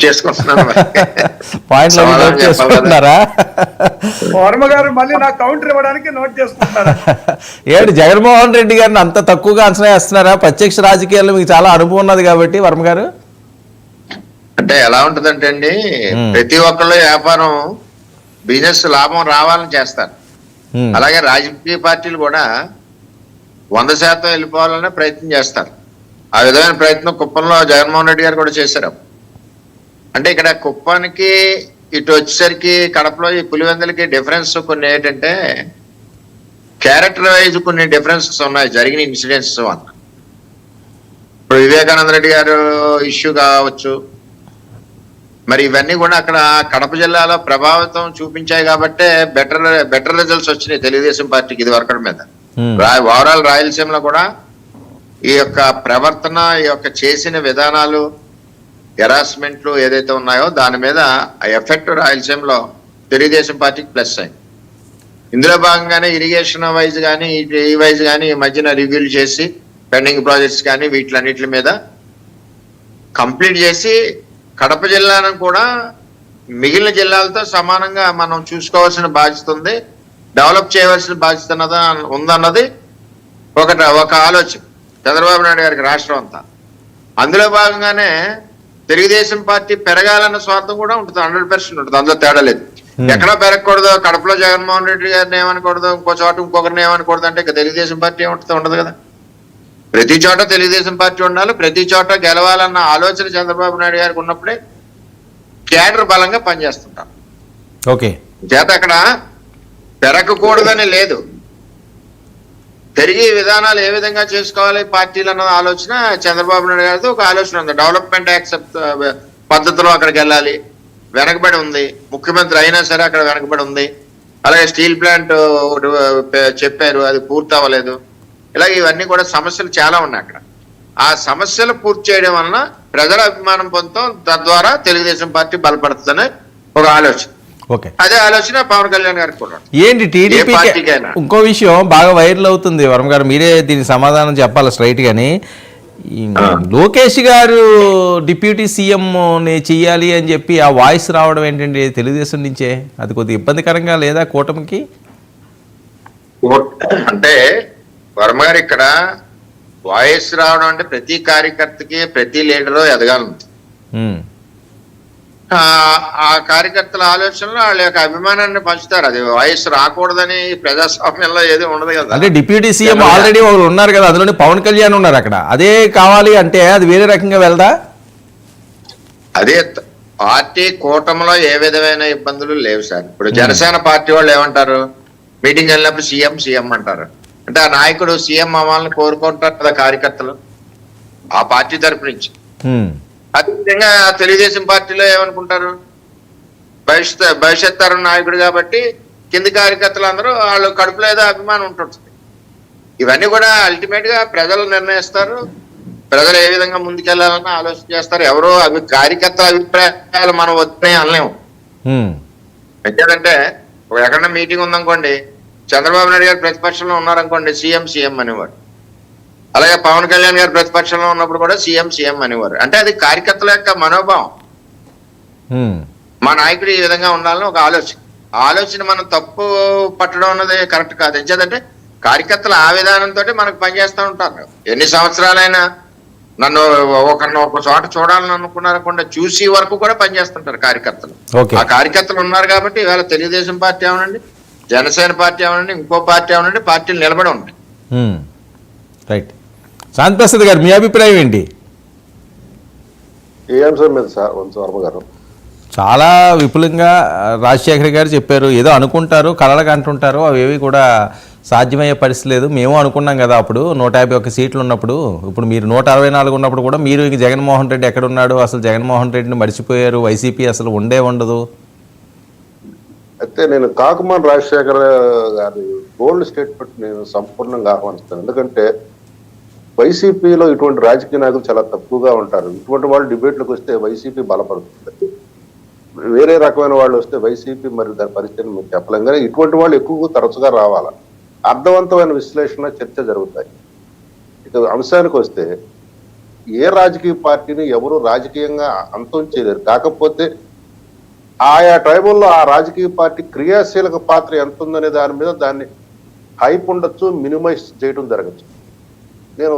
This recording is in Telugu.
చేసుకుంటున్నాను మరి. పాయింట్లు సమాధానం నోట్ చెప్పాలి కదా. చేసుకుంటున్నారా? వర్మ గారు మళ్ళీ నాకు కౌంటర్ ఇవ్వడానికి నోట్ చేసుకుంటారా? ఏంటి జగన్మోహన్ రెడ్డి గారిని అంత తక్కువగా అంచనా వేస్తున్నారా? ప్రత్యక్ష రాజకీయాల్లో మీకు చాలా అనుభవం ఉన్నది కాబట్టి వర్మ గారు. అంటే ఎలా ఉంటదంటే అండి, మ్మ్. ప్రతి ఒక్కళ్ళు వ్యాపారం బిజినెస్ లాభం రావాలని చేస్తారు. ఉమ్, అలాగే రాజకీయ పార్టీలు కూడా 100% వెళ్ళిపోవాలనే ప్రయత్నం చేస్తారు. ఆ విధమైన ప్రయత్నం కుప్పంలో జగన్మోహన్ రెడ్డి గారు కూడా చేశారు. అంటే ఇక్కడ కుప్పానికి ఇటు వచ్చేసరికి కడపలో ఈ పులివెందులకి డిఫరెన్స్ కొన్ని ఏంటంటే క్యారెక్టర్ వైజ్ కొన్ని డిఫరెన్సెస్ ఉన్నాయి జరిగిన ఇన్సిడెంట్స్ వల్ల. ఇప్పుడు వివేకానంద రెడ్డి గారు ఇష్యూ కావచ్చు, మరి ఇవన్నీ కూడా అక్కడ కడప జిల్లాలో ప్రభావితం చూపించాయి కాబట్టే బెటర్ రిజల్ట్స్ వచ్చినాయి తెలుగుదేశం పార్టీకి ఇది వరకటి మీద. ఉమ్, ఓవరాల్ రాయలసీమలో కూడా ఈ యొక్క ప్రవర్తన, ఈ యొక్క చేసిన విధానాలు, హెరాస్మెంట్లు ఏదైతే ఉన్నాయో దాని మీద ఆ ఎఫెక్ట్ రాయలసీమలో తెలుగుదేశం పార్టీకి ప్లస్ అయింది. ఇందులో భాగంగానే ఇరిగేషన్ వైజ్ కానీ ఈ వైజ్ కానీ ఈ మధ్యన రివ్యూలు చేసి పెండింగ్ ప్రాజెక్ట్స్ కానీ వీటిలన్నిటి మీద కంప్లీట్ చేసి కడప జిల్లాను కూడా మిగిలిన జిల్లాలతో సమానంగా మనం చూసుకోవాల్సిన బాధ్యత ఉంది, డెవలప్ చేయవలసిన బాధ్యత ఉందన్నది ఒక ఆలోచన చంద్రబాబు నాయుడు గారికి రాష్ట్రం అంతా. అందులో భాగంగానే తెలుగుదేశం పార్టీ పెరగాలన్న స్వార్థం కూడా ఉంటుంది, 100% ఉంటుంది, అందులో తేడా లేదు. ఎక్కడా పెరగకూడదు, కడపలో జగన్మోహన్ రెడ్డి గారిని ఏమనకూడదు, ఇంకో చోట ఇంకొకరిని ఏమనకూడదు అంటే ఇక తెలుగుదేశం పార్టీ ఏముంటుంది, ఉండదు కదా. ప్రతి చోట తెలుగుదేశం పార్టీ ఉండాలి, ప్రతి చోట గెలవాలన్న ఆలోచన చంద్రబాబు నాయుడు గారికి ఉన్నప్పుడే క్యాడర్ బలంగా పనిచేస్తుంటారు. ఓకే, చేత అక్కడ పెరగకూడదని లేదు, పెరిగి విధానాలు ఏ విధంగా చేసుకోవాలి పార్టీలు అన్న ఆలోచన చంద్రబాబు నాయుడు గారితో ఒక ఆలోచన ఉంది. డెవలప్మెంట్ యాక్సెప్ట్ పద్ధతిలో అక్కడికి వెళ్ళాలి, వెనకబడి ఉంది, ముఖ్యమంత్రి అయినా సరే అక్కడ వెనకబడి ఉంది. అలాగే స్టీల్ ప్లాంట్ చెప్పారు, అది పూర్తి అవ్వలేదు. ఇలాగే ఇవన్నీ కూడా సమస్యలు చాలా ఉన్నాయి అక్కడ. ఆ సమస్యలు పూర్తి చేయడం వలన ప్రజల అభిమానం పొందుతాం, తద్వారా తెలుగుదేశం పార్టీ బలపడుతుందని ఒక ఆలోచన. ఓకే, అదే ఆలోచన పవన్ కళ్యాణ్ గారికి కూడా. ఏంటి టీడీపీ పార్టీకైనా. ఇంకో విషయం బాగా వైరల్ అవుతుంది వర్మ గారు, మీరే దీనికి సమాధానం చెప్పాలి స్ట్రైట్ గాని. ఈ లోకేష్ గారు డిప్యూటీ సీఎం చెయ్యాలి అని చెప్పి ఆ వాయిస్ రావడం ఏంటండి తెలుగుదేశం నుంచే? అది కొద్దిగా ఇబ్బందికరంగా లేదా కూటమికి? అంటే వర్మ గారు ఇక్కడ వాయిస్ రావడం అంటే ప్రతి కార్యకర్తకి ప్రతి లీడరు ఎదగాలంది. ఉమ్, ఆ కార్యకర్తల ఆలోచనలో వాళ్ళ యొక్క అభిమానాన్ని పంచుతారు. అది వాయిస్ రాకూడదని ప్రజాస్వామ్యంలో ఏది ఉండదు కదా. అంటే డిప్యూటీ సీఎం ఆల్రెడీ ఒకరు ఉన్నారు కదా, అందులోనే పవన్ కళ్యాణ్ ఉన్నారు అక్కడ, అదే కావాలి అంటే అది వేరే రకంగా వెళ్దా? అదే పార్టీ కూటమిలో ఏ విధమైన ఇబ్బందులు లేవు సార్. ఇప్పుడు జనసేన పార్టీ వాళ్ళు ఏమంటారు, మీటింగ్ వెళ్ళినప్పుడు సీఎం సీఎం అంటారు. అంటే ఆ నాయకుడు సీఎం అవ్వాలని కోరుకుంటారు కదా కార్యకర్తలు ఆ పార్టీ తరపు నుంచి. ఉమ్, అదేవిధంగా తెలుగుదేశం పార్టీలో ఏమనుకుంటారు, భవిష్యత్ తరం నాయకుడు కాబట్టి కింది కార్యకర్తలు అందరూ వాళ్ళు కడుపులో ఏదో అభిమానం ఉంటుంటుంది. ఇవన్నీ కూడా అల్టిమేట్ గా ప్రజలు నిర్ణయిస్తారు, ప్రజలు ఏ విధంగా ముందుకెళ్లాలని ఆలోచన చేస్తారు. ఎవరో కార్యకర్తల అభిప్రాయాలు మనం వద్దని అనలేము. ఉమ్, ఎందుకంటే ఎక్కడన్నా మీటింగ్ ఉందనుకోండి, చంద్రబాబు నాయుడు గారు ప్రతిపక్షంలో ఉన్నారనుకోండి సీఎం సీఎం అనేవారు, అలాగే పవన్ కళ్యాణ్ గారు ప్రతిపక్షంలో ఉన్నప్పుడు కూడా సీఎం సీఎం అనేవారు. అంటే అది కార్యకర్తల యొక్క మనోభావం. ఉమ్, మా నాయకుడు ఈ విధంగా ఉండాలని ఒక ఆలోచన. ఆ ఆలోచన మనం తప్పు పట్టడం అన్నది కరెక్ట్ కాదు. ఎందుకంటే కార్యకర్తలు ఆ విధానంతో మనకు పనిచేస్తూ ఉంటారు. ఎన్ని సంవత్సరాలైనా నన్ను ఒకరిని ఒక చోట చూడాలని అనుకున్నారనుకోండి, చూసి వరకు కూడా పనిచేస్తుంటారు కార్యకర్తలు. ఆ కార్యకర్తలు ఉన్నారు కాబట్టి ఇవాళ తెలుగుదేశం పార్టీ అవనండి, జనసేన పార్టీ అవనండి, ఇంకో పార్టీ అవనండి, పార్టీలు నిలబడి ఉంటాయి. రైట్. శాంతిప్రసాద్ గారు మీ అభిప్రాయం ఏంటి? ఏ అంశం మీద సార్ వర్మ గారు? చాలా విపులంగా రాజశేఖర్ గారు చెప్పారు. ఏదో అనుకుంటారు, కలలకు అంటుంటారు, అవేవి కూడా సాధ్యమయ్యే పరిస్థితి లేదు. మేము అనుకున్నాం కదా అప్పుడు 151 సీట్లు ఉన్నప్పుడు. ఇప్పుడు మీరు 164 ఉన్నప్పుడు కూడా మీరు ఇంక జగన్మోహన్ రెడ్డి ఎక్కడున్నాడు, అసలు జగన్మోహన్ రెడ్డిని మర్చిపోయారు, వైసీపీ అసలు ఉండదు. అయితే నేను కాకుమాన్ రాజశేఖర్ గారి బోల్డ్ స్టేట్మెంట్ నేను సంపూర్ణంగా ఆహ్వానిస్తాను. ఎందుకంటే వైసీపీలో ఇటువంటి రాజకీయ నాయకులు చాలా తక్కువగా ఉంటారు. ఇటువంటి వాళ్ళు డిబేట్లకు వస్తే వైసీపీ బలపడుతుంది. వేరే రకమైన వాళ్ళు వస్తే వైసీపీ మరి దాని పరిస్థితిని మీకు చెప్పలేం. కానీ ఇటువంటి వాళ్ళు ఎక్కువ తరచుగా రావాలా, అర్థవంతమైన విశ్లేషణ చర్చ జరుగుతాయి. ఇక అంశానికి వస్తే ఏ రాజకీయ పార్టీని ఎవరు రాజకీయంగా అంతం చేయలేరు. కాకపోతే ఆయా ట్రైబుల్లో ఆ రాజకీయ పార్టీ క్రియాశీలక పాత్ర ఎంత ఉందనే దాని మీద దాన్ని హైప్ ఉండొచ్చు, మినిమైజ్ చేయడం జరగచ్చు. నేను